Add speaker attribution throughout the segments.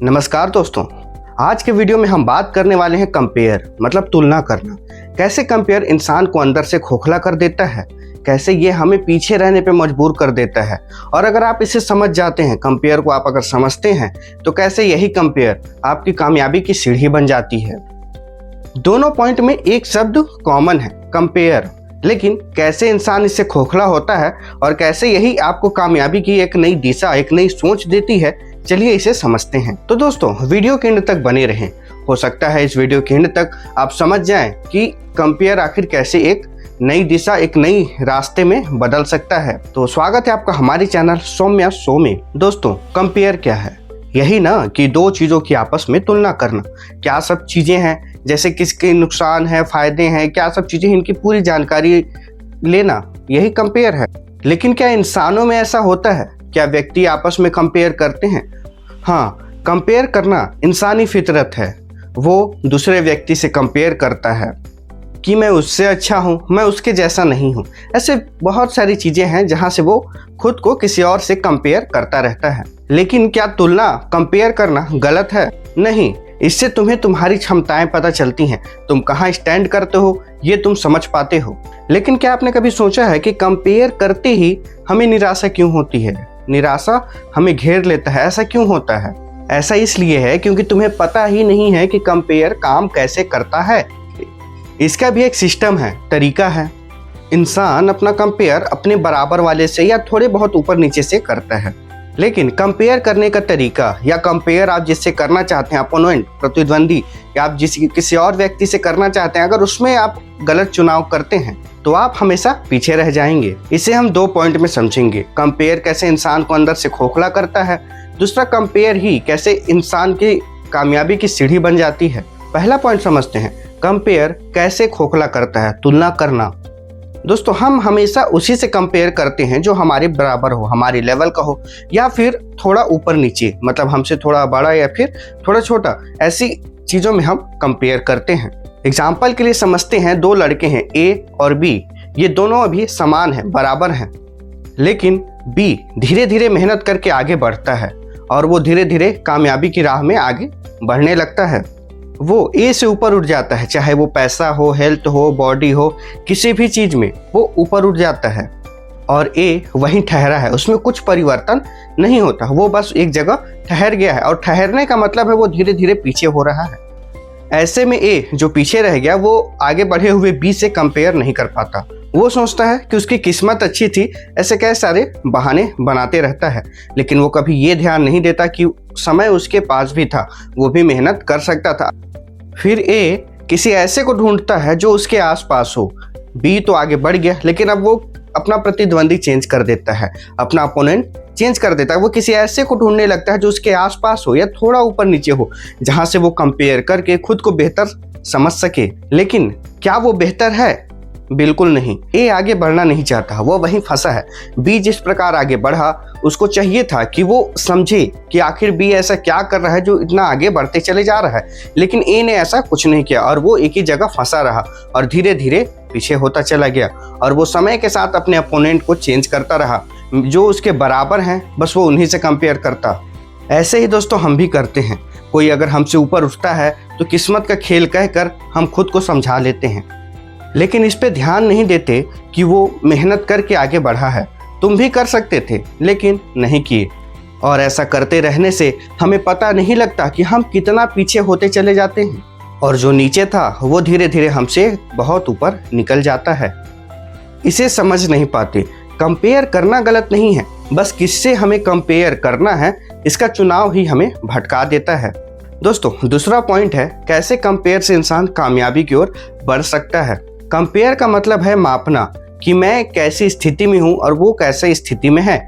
Speaker 1: नमस्कार दोस्तों, आज के वीडियो में हम बात करने वाले हैं कंपेयर मतलब तुलना करना। कैसे कंपेयर इंसान को अंदर से खोखला कर देता है, कैसे ये हमें पीछे रहने पे मजबूर कर देता है। और अगर आप इसे समझ जाते हैं, कंपेयर को आप अगर समझते हैं, तो कैसे यही कंपेयर आपकी कामयाबी की सीढ़ी बन जाती है। दोनों पॉइंट में एक शब्द कॉमन है, कंपेयर। लेकिन कैसे इंसान इससे खोखला होता है और कैसे यही आपको कामयाबी की एक नई दिशा, एक नई सोच देती है, चलिए इसे समझते हैं। तो दोस्तों, वीडियो के एंड तक बने रहें। हो सकता है इस वीडियो के एंड तक आप समझ जाएं कि कंपेयर आखिर कैसे एक नई दिशा, एक नई रास्ते में बदल सकता है। तो स्वागत है आपका हमारे चैनल सौम्या शो में। दोस्तों, कंपेयर क्या है? यही ना कि दो चीजों की आपस में तुलना करना। क्या सब चीजें हैं, जैसे किसके नुकसान है, फायदे हैं, क्या सब चीजें, इनकी पूरी जानकारी लेना, यही कंपेयर है। लेकिन क्या इंसानों में ऐसा होता है? क्या व्यक्ति आपस में कंपेयर करते हैं? हाँ, कंपेयर करना इंसानी फितरत है। वो दूसरे व्यक्ति से कंपेयर करता है कि मैं उससे अच्छा हूँ, मैं उसके जैसा नहीं हूँ। ऐसे बहुत सारी चीजें हैं जहाँ से वो खुद को किसी और से कंपेयर करता रहता है। लेकिन क्या तुलना, कंपेयर करना गलत है? नहीं, इससे तुम्हें तुम्हारी क्षमताएं पता चलती हैं, तुम कहाँ स्टैंड करते हो ये तुम समझ पाते हो। लेकिन क्या आपने कभी सोचा है कि कंपेयर करते ही हमें निराशा क्यों होती है? निराशा हमें घेर लेता है, ऐसा क्यों होता है? ऐसा इसलिए है क्योंकि तुम्हें पता ही नहीं है कि कंपेयर काम कैसे करता है। इसका भी एक सिस्टम है, तरीका है। इंसान अपना कंपेयर अपने बराबर वाले से या थोड़े बहुत ऊपर नीचे से करता है। लेकिन कंपेयर करने का तरीका, या कंपेयर आप जिससे करना चाहते हैं, अपोनेंट, प्रतिद्वंदी, या आप किसी और व्यक्ति से करना चाहते हैं, अगर उसमें आप गलत चुनाव करते हैं तो आप हमेशा पीछे रह जाएंगे। इसे हम दो पॉइंट में समझेंगे। कंपेयर कैसे इंसान को अंदर से खोखला करता है, दूसरा कंपेयर ही कैसे इंसान की कामयाबी की सीढ़ी बन जाती है। पहला पॉइंट समझते हैं, कंपेयर कैसे खोखला करता है, तुलना करना। दोस्तों, हम हमेशा उसी से कंपेयर करते हैं जो हमारे बराबर हो, हमारे लेवल का हो, या फिर थोड़ा ऊपर नीचे, मतलब हमसे थोड़ा बड़ा या फिर थोड़ा छोटा। ऐसी चीज़ों में हम कंपेयर करते हैं। एग्जाम्पल के लिए समझते हैं, दो लड़के हैं, ए और बी। ये दोनों अभी समान हैं, बराबर हैं। लेकिन बी धीरे धीरे मेहनत करके आगे बढ़ता है और वो धीरे धीरे कामयाबी की राह में आगे बढ़ने लगता है। वो ए से ऊपर उठ जाता है, चाहे वो पैसा हो, हेल्थ हो, बॉडी हो, किसी भी चीज में वो ऊपर उठ जाता है। और ए वहीं ठहरा है, उसमें कुछ परिवर्तन नहीं होता, वो बस एक जगह ठहर गया है। और ठहरने का मतलब है वो धीरे धीरे पीछे हो रहा है। ऐसे में ए जो पीछे रह गया, वो आगे बढ़े हुए बी से कंपेयर नहीं कर पाता। वो सोचता है कि उसकी किस्मत अच्छी थी, ऐसे कई सारे बहाने बनाते रहता है। लेकिन वो कभी ये ध्यान नहीं देता कि समय उसके पास भी था, वो भी मेहनत कर सकता था। फिर ए किसी ऐसे को ढूंढता है जो उसके आसपास हो। बी तो आगे बढ़ गया, लेकिन अब वो अपना प्रतिद्वंदी चेंज कर देता है, अपना अपोनेंट चेंज कर देता है। वो किसी ऐसे को ढूंढने लगता है जो उसके आसपास हो या थोड़ा ऊपर नीचे हो, जहां से वो कंपेयर करके खुद को बेहतर समझ सके। लेकिन क्या वो बेहतर है? बिल्कुल नहीं। ए आगे बढ़ना नहीं चाहता, वो वहीं फंसा है। बी जिस प्रकार आगे बढ़ा, उसको चाहिए था कि वो समझे कि आखिर बी ऐसा क्या कर रहा है जो इतना आगे बढ़ते चले जा रहा है। लेकिन ए ने ऐसा कुछ नहीं किया और वो एक ही जगह फंसा रहा और धीरे धीरे पीछे होता चला गया। और वो समय के साथ अपने अपोनेंट को चेंज करता रहा, जो उसके बराबर हैं, बस वो उन्हीं से कंपेयर करता। ऐसे ही दोस्तों हम भी करते हैं। कोई अगर हमसे ऊपर उठता है तो किस्मत का खेल कहकर हम खुद को समझा लेते हैं, लेकिन इस पे ध्यान नहीं देते कि वो मेहनत करके आगे बढ़ा है। तुम भी कर सकते थे, लेकिन नहीं किए। और ऐसा करते रहने से हमें पता नहीं लगता कि हम कितना पीछे होते चले जाते हैं, और जो नीचे था वो धीरे धीरे हमसे बहुत ऊपर निकल जाता है। इसे समझ नहीं पाते। कंपेयर करना गलत नहीं है, बस किससे हमें कंपेयर करना है, इसका चुनाव ही हमें भटका देता है। दोस्तों, दूसरा पॉइंट है, कैसे कंपेयर से इंसान कामयाबी की ओर बढ़ सकता है। कंपेयर का मतलब है मापना कि मैं कैसी स्थिति में हूं और वो कैसे स्थिति में है।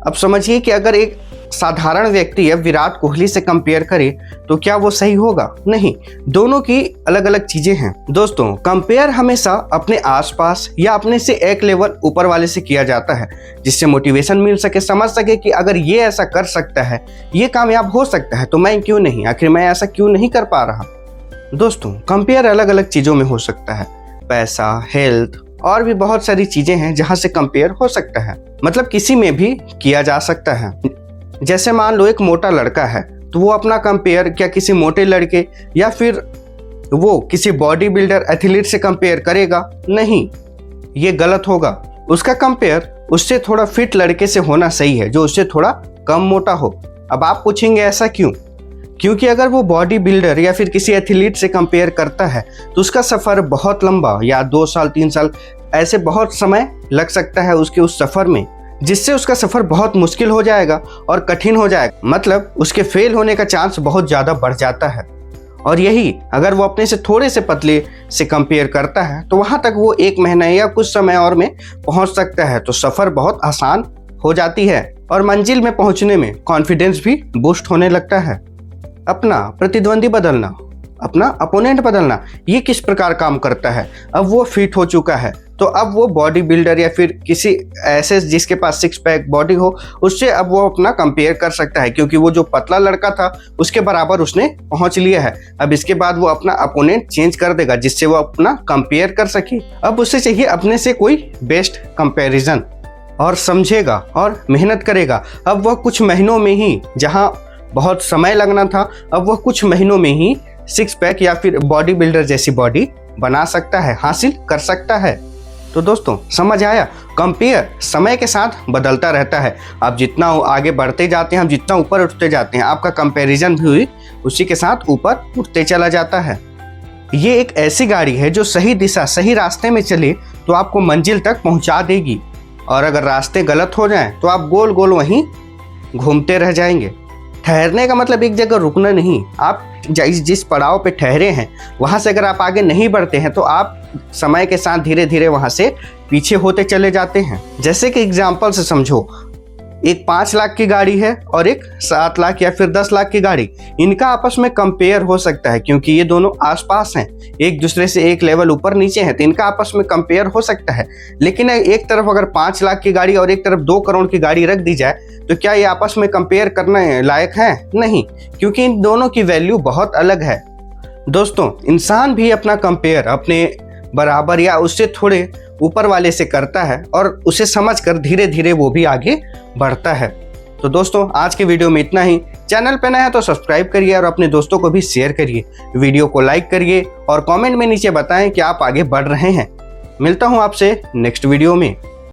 Speaker 1: अब समझिए कि अगर एक साधारण व्यक्ति अब विराट कोहली से कंपेयर करे तो क्या वो सही होगा? नहीं, दोनों की अलग अलग चीजें हैं। दोस्तों, कंपेयर हमेशा अपने आसपास या अपने से एक लेवल ऊपर वाले से किया जाता है, जिससे मोटिवेशन मिल सके, समझ सके कि अगर ये ऐसा कर सकता है, ये कामयाब हो सकता है, तो मैं क्यों नहीं, आखिर मैं ऐसा क्यों नहीं कर पा रहा। दोस्तों, कंपेयर अलग अलग चीजों में हो सकता है, पैसा, हेल्थ, और भी बहुत सारी चीजें हैं जहां से कंपेयर हो सकता है। मतलब किसी में भी किया जा सकता है। जैसे मान लो एक मोटा लड़का है तो वो अपना कंपेयर क्या किसी मोटे लड़के या फिर वो किसी बॉडी बिल्डर एथलीट से कंपेयर करेगा? नहीं, ये गलत होगा। उसका कंपेयर उससे थोड़ा फिट लड़के से होना सही है, जो उससे थोड़ा कम मोटा हो। अब आप पूछेंगे ऐसा क्यों? क्योंकि अगर वो बॉडी बिल्डर या फिर किसी एथलीट से कंपेयर करता है तो उसका सफ़र बहुत लंबा, या 2 साल 3 साल ऐसे बहुत समय लग सकता है उसके उस सफ़र में, जिससे उसका सफ़र बहुत मुश्किल हो जाएगा और कठिन हो जाएगा। मतलब उसके फेल होने का चांस बहुत ज़्यादा बढ़ जाता है। और यही अगर वो अपने से थोड़े से पतले से कंपेयर करता है तो वहाँ तक वो 1 महीना या कुछ समय और में पहुँच सकता है। तो सफ़र बहुत आसान हो जाती है और मंजिल में पहुँचने में कॉन्फिडेंस भी बूस्ट होने लगता है। अपना प्रतिद्वंदी बदलना, अपना अपोनेंट बदलना, ये किस प्रकार काम करता है? अब वो फिट हो चुका है तो अब वो बॉडी बिल्डर या फिर किसी ऐसे जिसके पास 6 पैक बॉडी हो उससे अब वो अपना कंपेयर कर सकता है, क्योंकि वो जो पतला लड़का था उसके बराबर उसने पहुंच लिया है। अब इसके बाद वो अपना अपोनेंट चेंज कर देगा जिससे वो अपना कंपेयर कर सके। अब उसे चाहिए अपने से कोई बेस्ट कंपैरिजन और समझेगा और मेहनत करेगा। अब वह कुछ महीनों में ही, जहाँ बहुत समय लगना था, अब वह कुछ महीनों में ही 6 पैक या फिर बॉडी बिल्डर जैसी बॉडी बना सकता है, हासिल कर सकता है। तो दोस्तों समझ आया, कंपेयर समय के साथ बदलता रहता है। आप जितना आगे बढ़ते जाते हैं, हम जितना ऊपर उठते जाते हैं, आपका कंपैरिजन भी उसी के साथ ऊपर उठते चला जाता है। ये एक ऐसी गाड़ी है जो सही दिशा सही रास्ते में चले तो आपको मंजिल तक पहुंचा देगी, और अगर रास्ते गलत हो जाएं तो आप गोल गोल वहीं घूमते रह जाएंगे। ठहरने का मतलब एक जगह रुकना नहीं। आप जिस पड़ाव पे ठहरे हैं वहाँ से अगर आप आगे नहीं बढ़ते हैं तो आप समय के साथ धीरे धीरे वहाँ से पीछे होते चले जाते हैं। जैसे कि एग्जाम्पल से समझो, एक 5 लाख की गाड़ी है और एक 7 लाख या फिर 10 लाख की गाड़ी, इनका आपस में कंपेयर हो सकता है क्योंकि ये दोनों आसपास हैं, एक दूसरे से एक लेवल ऊपर नीचे हैं, तो इनका आपस में कंपेयर हो सकता है। लेकिन एक तरफ अगर 5 लाख की गाड़ी और एक तरफ 2 करोड़ की गाड़ी रख दी जाए तो क्या ये आपस में कंपेयर करने लायक है? नहीं, क्योंकि इन दोनों की वैल्यू बहुत अलग है। दोस्तों, इंसान भी अपना कंपेयर अपने बराबर या उससे थोड़े ऊपर वाले से करता है और उसे समझकर धीरे धीरे वो भी आगे बढ़ता है। तो दोस्तों, आज के वीडियो में इतना ही। चैनल पे नया है तो सब्सक्राइब करिए और अपने दोस्तों को भी शेयर करिए। वीडियो को लाइक करिए और कमेंट में नीचे बताएं कि आप आगे बढ़ रहे हैं। मिलता हूं आपसे नेक्स्ट वीडियो में।